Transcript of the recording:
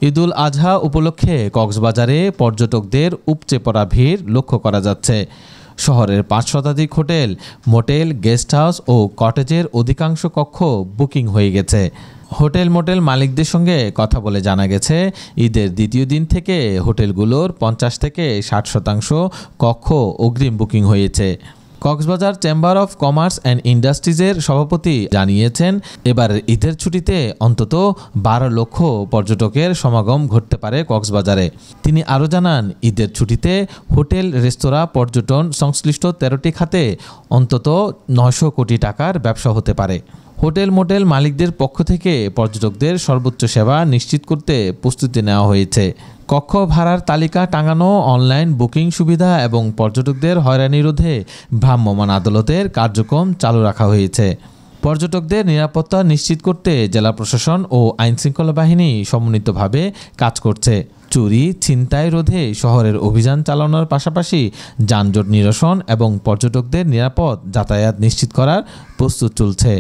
ঈদুল আজহা উপলক্ষে কক্সবাজারে পর্যটকদের উপচে পড়া ভিড় লক্ষ্য করা যাচ্ছে। শহরের ৫ শতাধিক হোটেল, মোটেল, গেস্ট হাউস ও কটেজের অধিকাংশ কক্ষ বুকিং হয়ে গেছে। হোটেল মোটেল মালিকদের সঙ্গে কথা বলে জানা গেছে, ঈদের দ্বিতীয় দিন থেকে হোটেলগুলোর ৫০ থেকে ৬০% কক্ষ অগ্রিম বুকিং হয়েছে। Cox's Bazar chamber of commerce and ইন্ডাস্ট্রিজের সভাপতি জানিয়েছেন, এবার ঈদের ছুটিতে অন্তত ১২ লক্ষ পর্যটকের সমাগম ঘটতে পারে কক্সবাজারে। তিনি আরও জানান, ঈদের ছুটিতে হোটেল, রেস্তোরাঁ, পর্যটন সংশ্লিষ্ট ১৩টি খাতে অন্তত ৯০০ কোটি টাকার ব্যবসা হতে পারে। হোটেল মোটেল মালিকদের পক্ষ থেকে পর্যটকদের সর্বোচ্চ সেবা নিশ্চিত করতে প্রস্তুতি নেওয়া হয়েছে। কক্ষ ভাড়ার তালিকা টাঙানো, অনলাইন বুকিং সুবিধা এবং পর্যটকদের হয়রানি রোধে ভ্রাম্যমাণ আদালতের কার্যক্রম চালু রাখা হয়েছে। পর্যটকদের নিরাপত্তা নিশ্চিত করতে জেলা প্রশাসন ও আইনশৃঙ্খলা বাহিনী সমন্বিতভাবে কাজ করছে। চুরি, ছিনতাই রোধে শহরের অভিযান চালানোর পাশাপাশি যানজট নিরসন এবং পর্যটকদের নিরাপদ যাতায়াত নিশ্চিত করার প্রস্তুত চলছে।